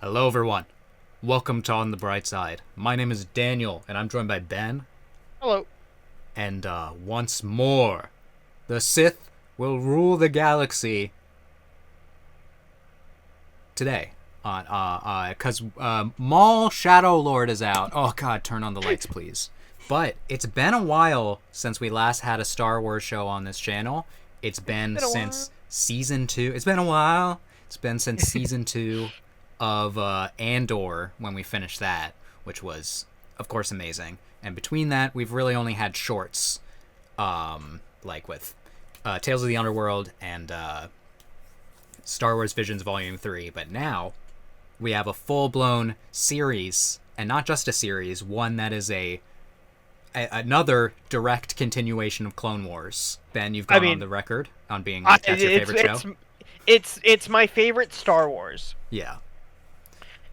Hello, everyone. Welcome to On the Bright Side. My name is Daniel, and I'm joined by Ben. Hello. And once more, the Sith will rule the galaxy today. Because Maul Shadow Lord is out. Oh God, turn on the lights, please. But it's been a while since we last had a Star Wars show on this channel. It's been since season 2. It's been a while. It's been since season 2 of Andor when we finished that, which was, of course, amazing. And between that, we've really only had shorts, like with Tales of the Underworld and Star Wars Visions Volume 3. But now we have a full-blown series, and not just a series, one that is another direct continuation of Clone Wars. Ben, you've gone on the record on being that's your favorite show. It's my favorite Star Wars. Yeah.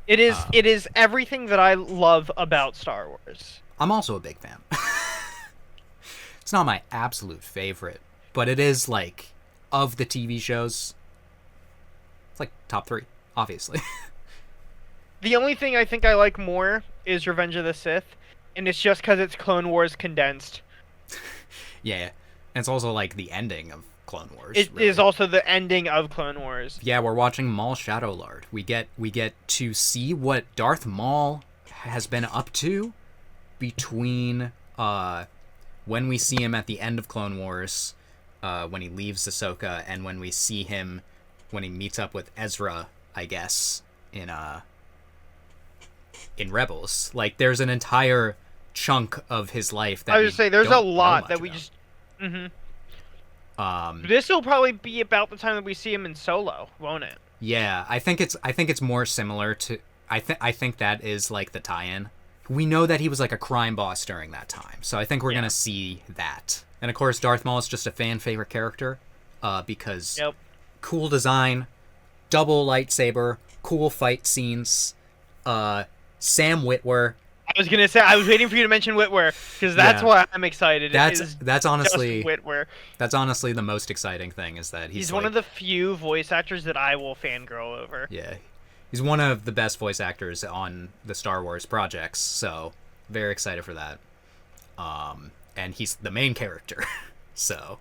It is everything that I love about Star Wars. I'm also a big fan. It's not my absolute favorite, but it is, like, of the TV shows, it's like top 3, obviously. The only thing I think I like more is Revenge of the Sith, and it's just because it's Clone Wars condensed. Yeah, and it's also like the ending of Clone Wars. It really is also the ending of Clone Wars. Yeah, we're watching Maul Shadow Lord. We get to see what Darth Maul has been up to between when we see him at the end of Clone Wars, when he leaves Ahsoka, and when we see him when he meets up with Ezra, I guess, in Rebels. Like, there's an entire chunk of his life that I would say there's a lot that we just. This will probably be about the time that we see him in Solo, won't it? Yeah, I think it's more similar to. I think that is like the tie-in. We know that he was like a crime boss during that time, so I think we're gonna see that. And of course, Darth Maul is just a fan favorite character, because cool design, double lightsaber, cool fight scenes. Sam Witwer. I was gonna say, I was waiting for you to mention Witwer, because that's why I'm excited. That's honestly Witwer. That's honestly the most exciting thing, is that he's one of the few voice actors that I will fangirl over. Yeah, he's one of the best voice actors on the Star Wars projects, so very excited for that. And he's the main character, so.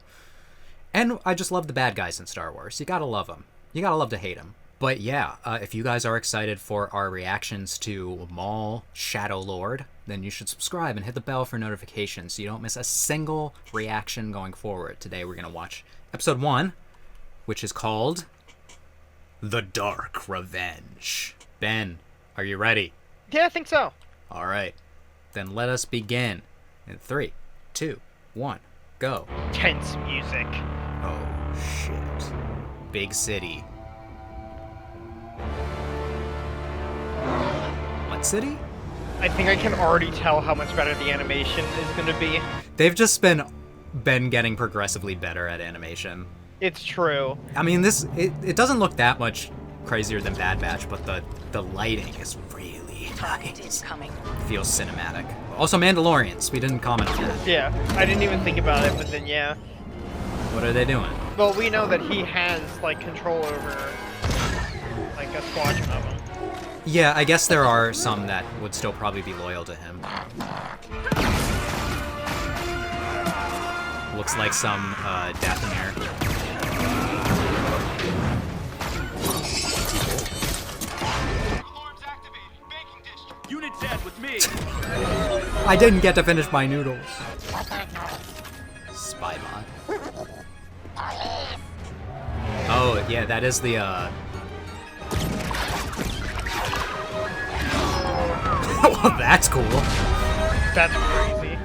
And I just love the bad guys in Star Wars. You gotta love them. You gotta love to hate them. But yeah, if you guys are excited for our reactions to Maul Shadow Lord, then you should subscribe and hit the bell for notifications so you don't miss a single reaction going forward. Today we're going to watch episode 1, which is called The Dark Revenge. Ben, are you ready? Yeah, I think so. All right. Then let us begin in 3, 2, 1, go. Tense music. Oh, shit. Big city. What city? I think I can already tell how much better the animation is going to be. They've just been getting progressively better at animation. It's true. I mean, it doesn't look that much crazier than Bad Batch, but the lighting is really nice. Feels cinematic. Also, Mandalorians. We didn't comment on that. Yeah, I didn't even think about it, but then yeah. What are they doing? Well, we know that he has like control over like a squadron of them. Yeah, I guess there are some that would still probably be loyal to him. Looks like some Dathomir. Unit dead with me. I didn't get to finish my noodles. Spy mod. Oh, yeah, that is the well, that's cool. That's crazy.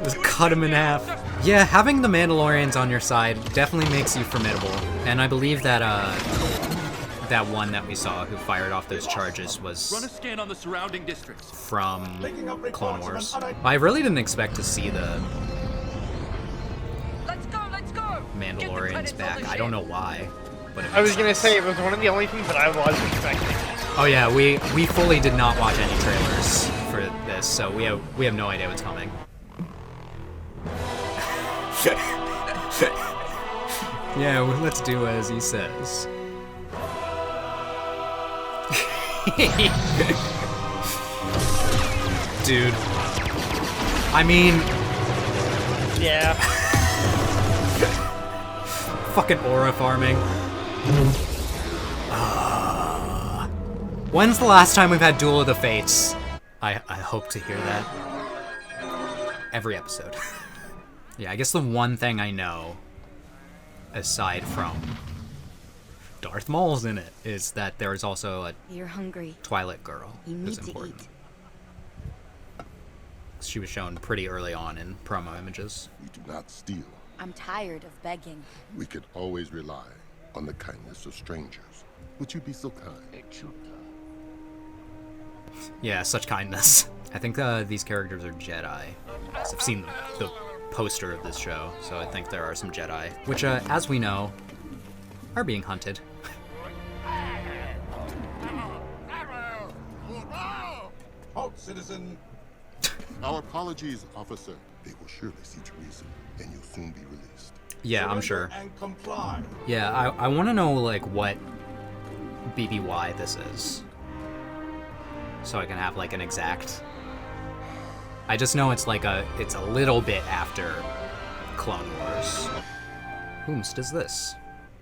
Just cut him in half. Yeah, having the Mandalorians on your side definitely makes you formidable. And I believe that that one that we saw who fired off those charges was Run a scan on the surrounding districts from Clone Wars. I really didn't expect to see the Mandalorians back. I don't know why. But I was gonna say it was one of the only things that I was expecting. Oh yeah, we fully did not watch any trailers for this, so we have no idea what's coming. Yeah, well, let's do as he says. Dude. I mean, Yeah. fucking aura farming. When's the last time we've had Duel of the Fates? I hope to hear that. Every episode. Yeah, I guess the one thing I know, aside from Darth Maul's in it, is that there is also a You're hungry. Twilight girl You who's need to important. eat. She was shown pretty early on in promo images. We do not steal. I'm tired of begging. We can always rely on the kindness of strangers. Would you be so kind? Yeah, such kindness. I think these characters are Jedi. I've seen the poster of this show, so I think there are some Jedi, which, as we know, are being hunted. Halt, citizen! Our apologies, officer. They will surely see Teresa, and you'll soon be released. Yeah, I'm sure. And comply. Yeah, I want to know, like, what BBY this is. So I can have, like, an exact... I just know it's, like, it's a little bit after Clone Wars. Whomst is this?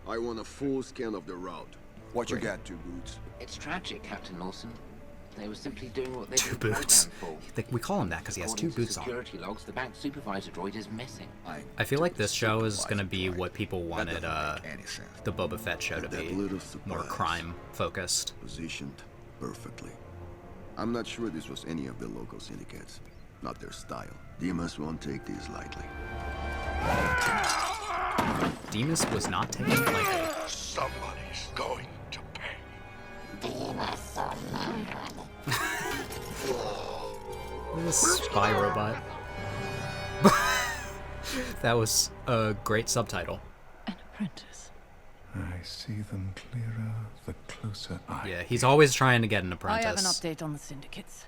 I want a full scan of the route. What you got, Two Boots? It's tragic, Captain Lawson. They were simply doing what they Two were boots. programmed for. We call him that because he has two According to boots on. security logs, the bank supervisor droid is missing. I feel like this show is going to be what people wanted Any sense. the Boba Fett show to That be. little More surprise. crime-focused. Positioned perfectly. I'm not sure this was any of the local syndicates. Not their style. Demas won't take these lightly. Demas was not taken lightly. Somebody's going to pay. This spy robot. That was a great subtitle. An apprentice. I see them clearer the closer I... Yeah, he's always trying to get an apprentice. I have an update on the syndicates.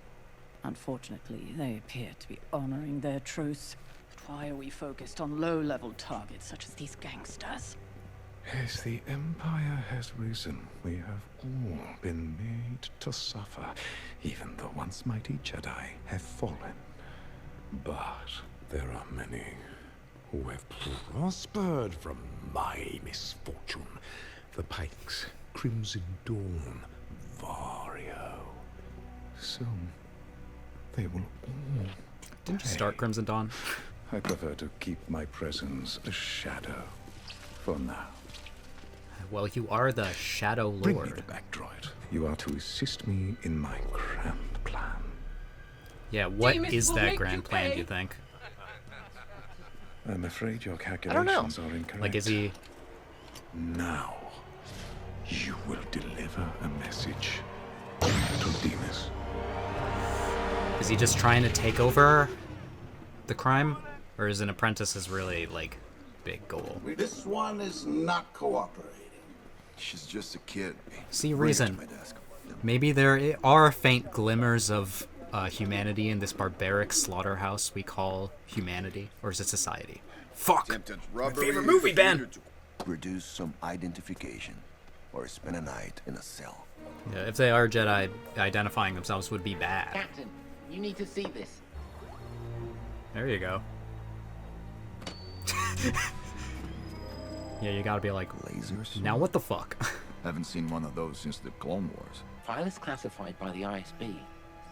Unfortunately, they appear to be honoring their truce. But why are we focused on low-level targets such as these gangsters? As the Empire has risen, we have all been made to suffer. Even the once mighty Jedi have fallen. But there are many who have prospered from my misfortune. The Pikes, Crimson Dawn, Vario. Soon, they will all... Didn't you start Crimson Dawn? I prefer to keep my presence a shadow for now. Well, you are the Shadow Bring me Lord. the back droid. You are to assist me in my grand plan. Yeah, what Demas is will that make grand you plan, do pay. you think? I'm afraid your know. calculations are incorrect. Like, is he... Now, you will deliver a message to Demas. Is he just trying to take over the crime? Or is an apprentice is really, like, big goal? This one is not cooperating. She's just a kid. See, Bring her to reason. my desk. Maybe there are faint glimmers of humanity in this barbaric slaughterhouse we call humanity. Or is it society? Fuck! Attempted robbery. favorite movie, Ben! Produce some identification, or spend a night in a cell. Yeah, if they are Jedi, identifying themselves would be bad. Captain, you need to see this. There you go. Yeah, you gotta be like, Lasers? now what the fuck? Haven't seen one of those since the Clone Wars. File is classified by the ISB.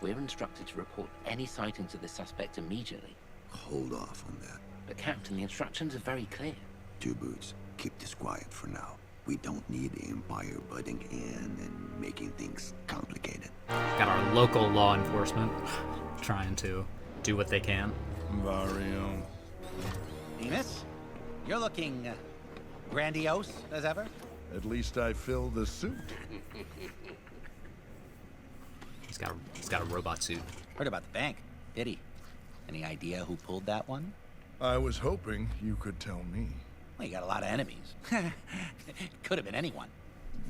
We're instructed to report any sightings of the suspect immediately. Hold off on that. But Captain, the instructions are very clear. Two Boots, keep this quiet for now. We don't need the Empire butting in and making things complicated. Got our local law enforcement trying to do what they can. Vario. Demas, you're looking grandiose as ever. At least I fill the suit. He's got a robot suit. Heard about the bank, did he? Any idea who pulled that one? I was hoping you could tell me. Well, you got a lot of enemies. Could have been anyone.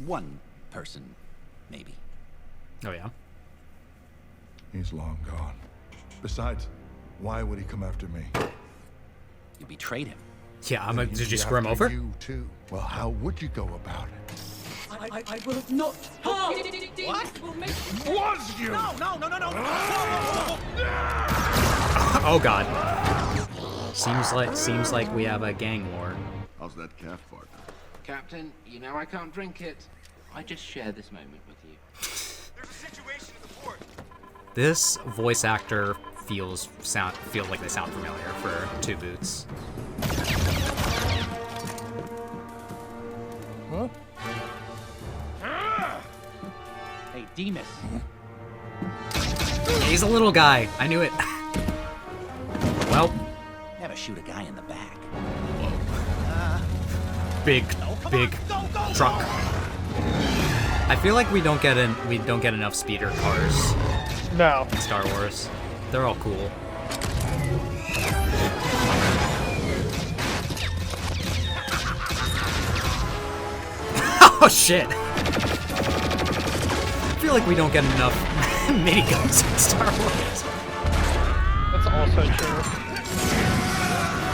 One person, maybe. Oh yeah. He's long gone. Besides, why would he come after me? You betrayed him. Yeah, Then did he'd you be screw him after over? You too. Well, how would you go about it? I will not harm. What? Oh god. Seems like we have a gang war. How's that calf, partner? Captain, you know I can't drink it. I just share this moment with you. There's a situation at the port. This voice actor feel like they sound familiar for Two Boots. Huh? Hey, Demas. He's a little guy. I knew it. Well, Never shoot a guy in the back. big truck. I feel like we don't get enough speeder cars No. in Star Wars. They're all cool. Oh shit! I feel like we don't get enough miniguns in Star Wars. That's also true.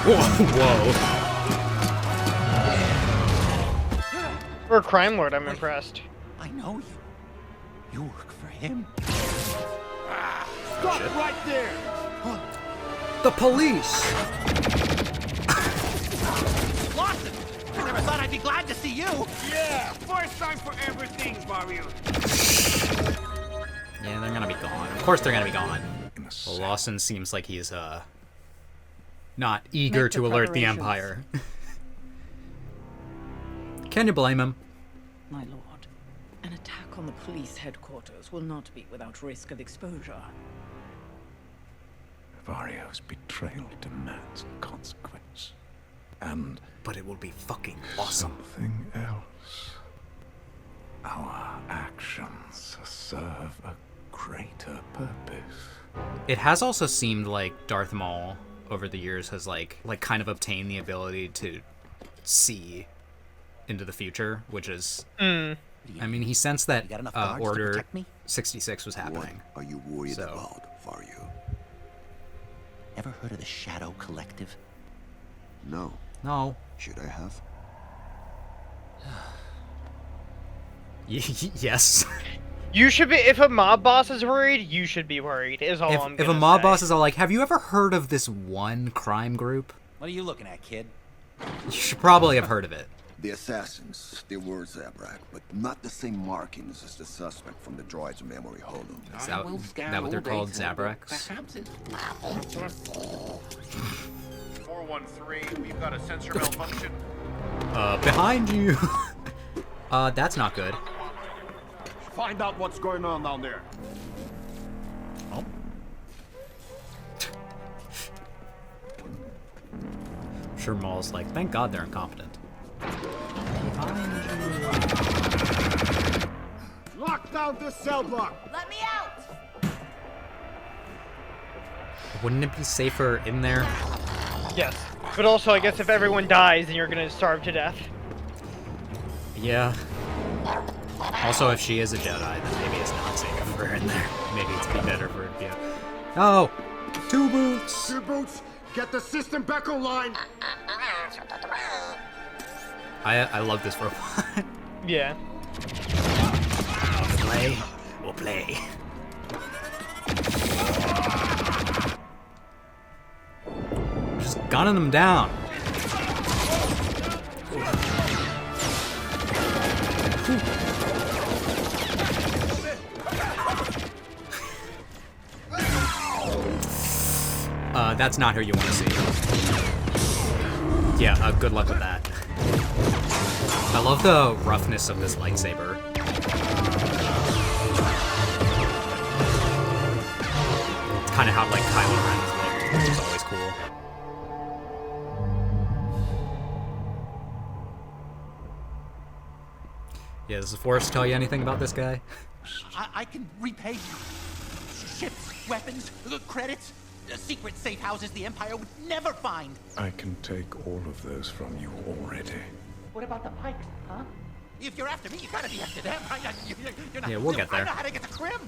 Whoa. For a crime lord, I'm impressed. I know you. You work for him. Stop right there. The police! Lawson! I never thought I'd be glad to see you. Yeah, first time for everything, Mario. Yeah, they're gonna be gone. Of course they're gonna be gone. Well, Lawson seems like he's, not eager Make the to alert the preparations. Empire. Can you blame him? My lord, an attack on the police headquarters will not be without risk of exposure. Vario's betrayal demands consequence. And But it will be fucking awesome. something else. Our actions serve a greater purpose. It has also seemed like Darth Maul over the years has like kind of obtained the ability to see into the future, which is I mean, he sensed that You got enough guards to Order protect me? 66 was What happening. are you worried So- about, Vario? Ever heard of the Shadow Collective? No. No. Should I have? Yes. You should be. If a mob boss is worried, you should be worried. Is all I'm If a gonna mob say. boss is all like, have you ever heard of this one crime group? What are you looking at, kid? You should probably have heard of it. The assassins, they were Zabrak, but not the same markings as the suspect from the droid's memory holo. Is I that, will is scour that what they're all day called? till Zabraks? perhaps it's 413, we've got a sensor malfunction. Behind you. That's not good. Find out what's going on down there. Oh? I'm sure Maul's like, thank God they're incompetent. Lock down this cell block. Let me out! Wouldn't it be safer in there? Yes, but also I guess if everyone dies, then you're gonna starve to death. Yeah. Also, if she is a Jedi, then maybe it's not safe for her in there. Maybe it's be better for her to be a... Oh! Two Boots! Two Boots, get the system back online. I love this robot. Yeah. Play. We'll play. Just gunning them down. That's not who you want to see. Yeah, good luck with that. I love the roughness of this lightsaber. It's kind of how like Kylo Ren's look, which is always cool. Yeah, does the Force tell you anything about this guy? I can repay you. Ships, weapons, credits, secret safe houses the Empire would never find. I can take all of those from you already. What about the Pikes, huh? If you're after me, you gotta be after them, right? You're not, Yeah, we'll get there. I know how to get to Krim.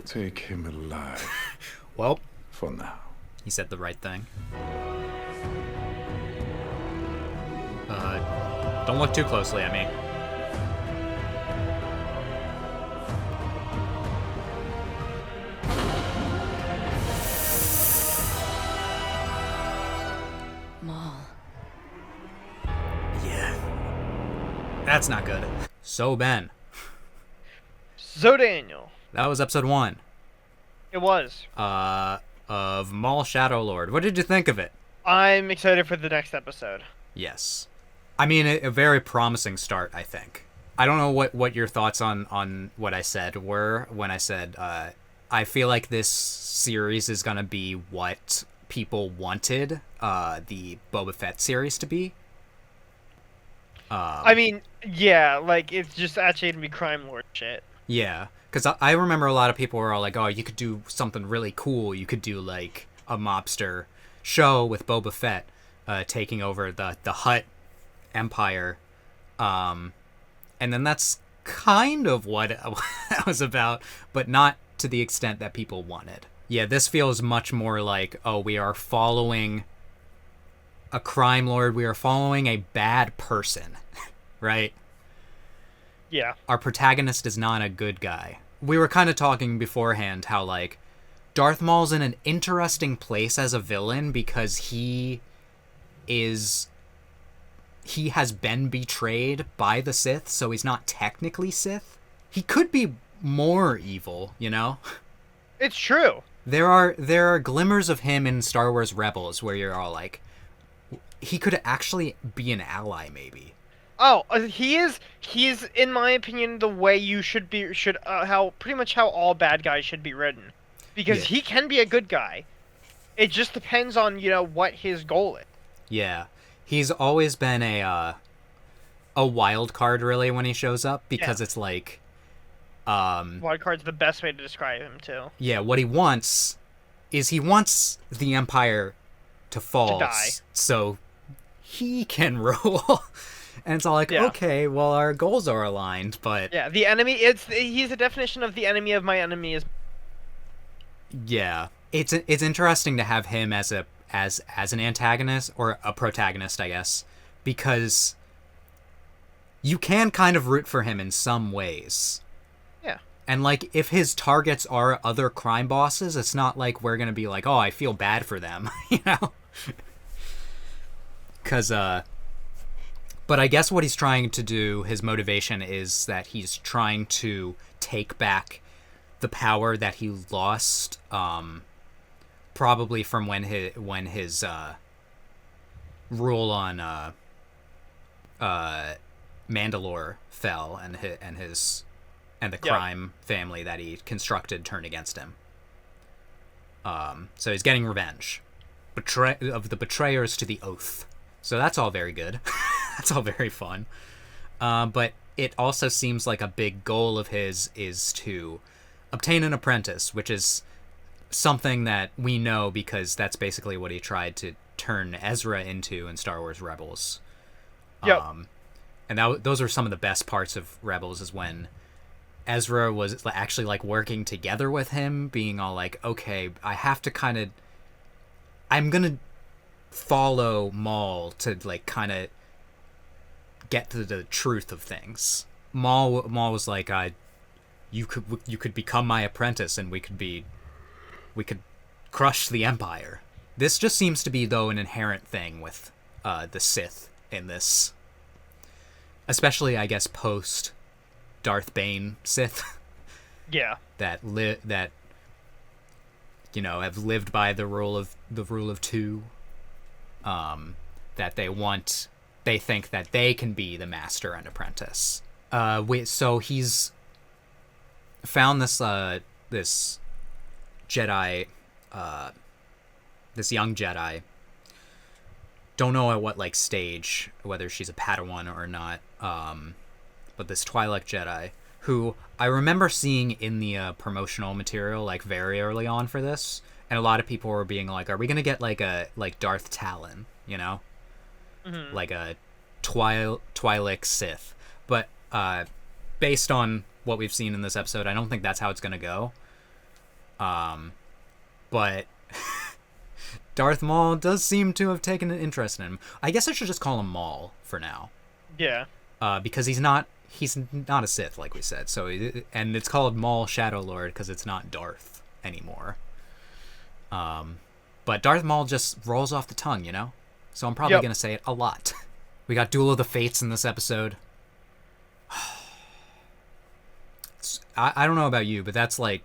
Take him alive. Well, for now. He said the right thing. Don't look too closely at me. That's not good. So, Ben, So Daniel, that was episode 1 it was. of Maul Shadow Lord. What did you think of it? I'm excited for the next episode. Yes. I mean, a very promising start, I think. I don't know what your thoughts on what I said were when I said I feel like this series is going to be what people wanted the Boba Fett series to be. I mean, yeah, like, it's just actually gonna be crime lord shit. Yeah, because I remember a lot of people were all like, oh, you could do something really cool. You could do, like, a mobster show with Boba Fett taking over the Hutt Empire. And then that's kind of what that was about, but not to the extent that people wanted. Yeah, this feels much more like, oh, we are following a crime lord. We are following a bad person, right? Yeah. Our protagonist is not a good guy. We were kind of talking beforehand how, like, Darth Maul's in an interesting place as a villain because he has been betrayed by the Sith, so he's not technically Sith. He could be more evil, you know? It's true. There are glimmers of him in Star Wars Rebels where you're all like, he could actually be an ally, maybe. Oh, he is in my opinion the way you should how pretty much how all bad guys should be written, because he can be a good guy. It just depends on, you know, what his goal is. Yeah, he's always been a wild card really when he shows up, because it's like wild card's the best way to describe him too. Yeah, what he wants is the Empire to fall, to die, so he can rule. And it's all like, okay, well, our goals are aligned, but yeah, the enemy. He's the definition of the enemy of my enemy is. Yeah, it's interesting to have him as an antagonist or a protagonist, I guess, because you can kind of root for him in some ways. Yeah. And like, if his targets are other crime bosses, it's not like we're gonna be like, oh, I feel bad for them, you know? Because but I guess what he's trying to do, his motivation is that he's trying to take back the power that he lost, probably from when his rule on Mandalore fell, and the crime family that he constructed turned against him. So he's getting revenge, of the betrayers to the oath. So that's all very good. That's all very fun. But it also seems like a big goal of his is to obtain an apprentice, which is something that we know because that's basically what he tried to turn Ezra into in Star Wars Rebels. Yep. And those are some of the best parts of Rebels, is when Ezra was actually like working together with him, being all like, okay, I'm gonna follow Maul to like kind of get to the truth of things. Maul was like, you could become my apprentice and we could crush the Empire. This just seems to be, though, an inherent thing with the Sith in this, especially I guess post Darth Bane Sith. Yeah. that you know, have lived by the rule of two. That they think that they can be the master and apprentice. So he's found this Jedi, this young Jedi. Don't know at what like stage, whether she's a Padawan or not. But this Twi'lek Jedi, who I remember seeing in the promotional material like very early on for this, and a lot of people were being like, "Are we gonna get like Darth Talon?" You know, like a Twi'lek Sith. But based on what we've seen in this episode, I don't think that's how it's gonna go. But Darth Maul does seem to have taken an interest in him. I guess I should just call him Maul for now. Yeah. Because he's not a Sith, like we said. So and it's called Maul Shadow Lord because it's not Darth anymore. But Darth Maul just rolls off the tongue, you know? So I'm probably going to say it a lot. We got Duel of the Fates in this episode. I don't know about you, but that's like,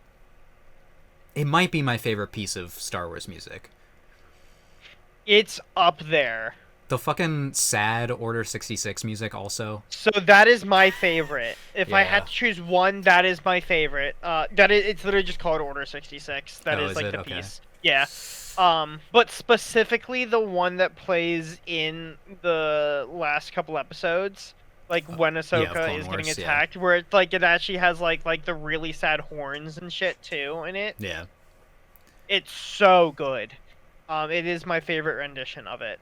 it might be my favorite piece of Star Wars music. It's up there. The fucking sad Order 66 music also. So that is my favorite. If I Yeah. had to choose one, that is my favorite. It's literally just called Order 66. That Oh, is is like it? the Okay. piece. Yeah. But specifically the one that plays in the last couple episodes, like when Ahsoka Clone is getting Wars, yeah. attacked, where it's like it actually has like the really sad horns and shit too in it. Yeah. It's so good. It is my favorite rendition of it.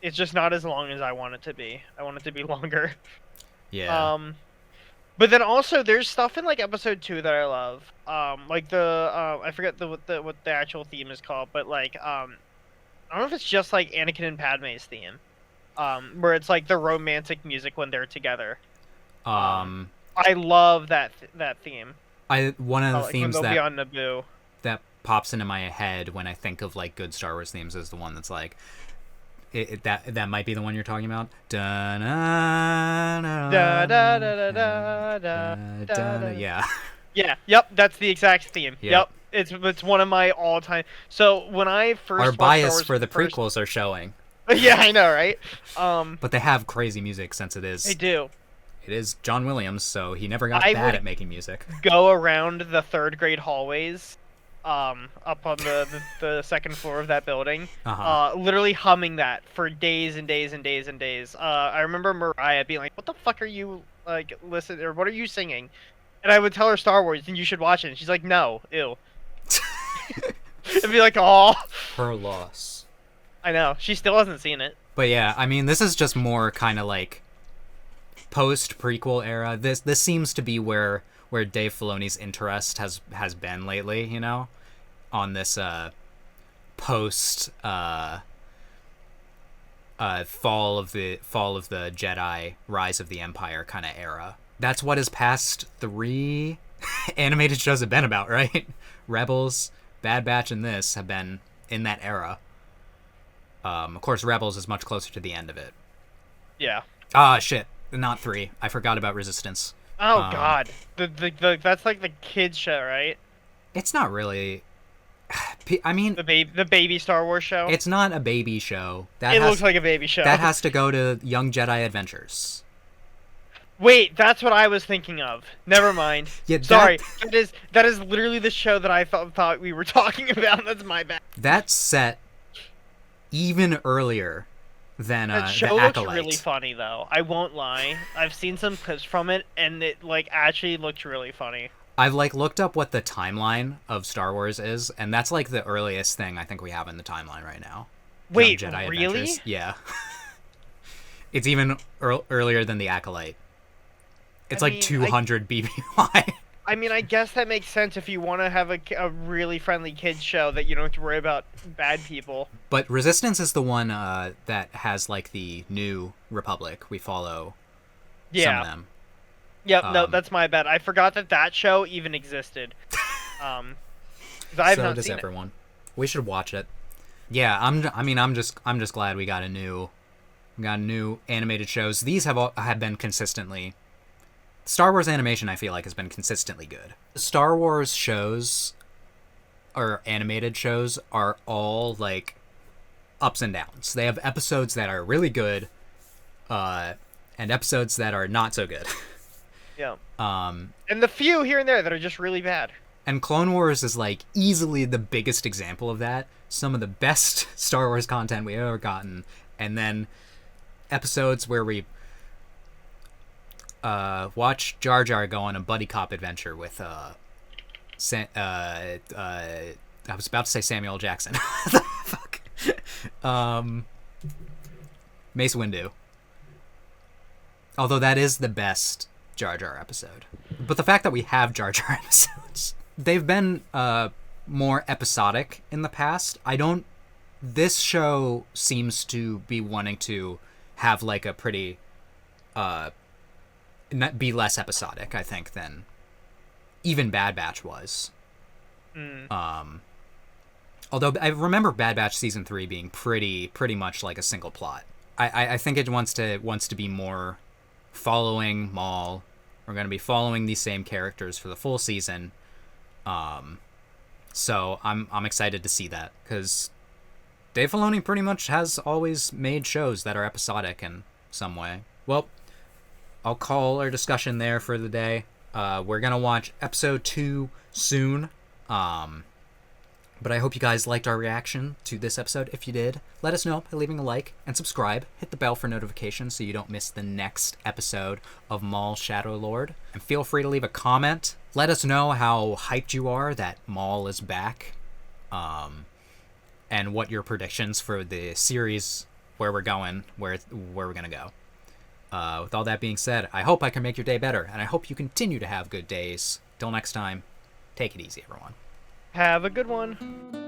It's just not as long as I want it to be. I want it to be longer. Yeah. But then also there's stuff in like episode 2 that I love. Like the I forget what the actual theme is called, but like I don't know if it's just like Anakin and Padme's theme. Where it's like the romantic music when they're together. I love that theme. One of the Like when themes they'll be that on Naboo. that pops into my head when I think of like good Star Wars themes is the one that's like that might be the one you're talking about. Da da da da da da da. Yeah. Yeah. Yep. That's the exact theme. Yep. Yep. It's one of my all time. So when I first Our watched Star bias Wars for the first- prequels are showing. Yeah, I know, right? But they have crazy music since it is. They do. It is John Williams, so he never got I bad would at making music. Go around the third grade hallways, up on the second floor of that building, literally humming that for days and days and days and days. I remember Mariah being like, "What the fuck are you like listening, or what are you singing?" And I would tell her Star Wars, and you should watch it. And she's like, "No, ew." It'd be like, "Oh." Her loss. I know. She still hasn't seen it. But yeah, I mean, this is just more kind of like post prequel era. This seems to be where Dave Filoni's interest has been lately. You know, on this post fall of the Jedi, Rise of the Empire kind of era. That's what his past 3 animated shows have been about, right? Rebels, Bad Batch, and this have been in that era. Of course, Rebels is much closer to the end of it. Yeah. Ah, shit. Not 3. I forgot about Resistance. Oh God, the that's like the kids show, right? It's not really. I mean, the baby Star Wars show. It's not a baby show. It looks like a baby show. That has to go to Young Jedi Adventures. Wait, that's what I was thinking of. Never mind. Yeah, sorry. That is literally the show that I thought we were talking about. That's my bad. That's set even earlier than that the show looks Acolyte. really funny though. I won't lie. I've seen some clips from it, and it like actually looks really funny. I've like looked up what the timeline of Star Wars is, and that's like the earliest thing I think we have in the timeline right now. Wait, Young Jedi really? Adventures. Yeah. It's even earlier than the Acolyte. It's like 200 BBY. I mean, I guess that makes sense if you want to have a really friendly kids show that you don't have to worry about bad people. But Resistance is the one that has like the New Republic. We follow some of them. Yep, no, that's my bad. I forgot that show even existed. 'Cause I have So not does seen everyone. We should watch it. Yeah, I'm just glad we got new animated shows. These have been consistently. Star Wars animation, I feel like, has been consistently good. Star Wars shows, or animated shows, are all, like, ups and downs. They have episodes that are really good, and episodes that are not so good. Yeah. And the few here and there that are just really bad. And Clone Wars is, like, easily the biggest example of that. Some of the best Star Wars content we've ever gotten. And then episodes where we watch Jar Jar go on a buddy cop adventure with I was about to say Samuel Jackson. Fuck. Mace Windu. Although that is the best Jar Jar episode. But the fact that we have Jar Jar episodes, they've been more episodic in the past. This show seems to be wanting to have like a pretty be less episodic, I think, than even Bad Batch was. Although I remember Bad Batch season 3 being pretty much like a single plot. I think it wants to be more following Maul. We're going to be following these same characters for the full season. So I'm excited to see that, because Dave Filoni pretty much has always made shows that are episodic in some way. Well, I'll call our discussion there for the day. We're going to watch episode 2 soon. But I hope you guys liked our reaction to this episode. If you did, let us know by leaving a like and subscribe. Hit the bell for notifications so you don't miss the next episode of Maul Shadow Lord. And feel free to leave a comment. Let us know how hyped you are that Maul is back. And what your predictions for the series, where we're going, where we're going to go. With all that being said, I hope I can make your day better. And I hope you continue to have good days. Till next time, take it easy, everyone. Have a good one.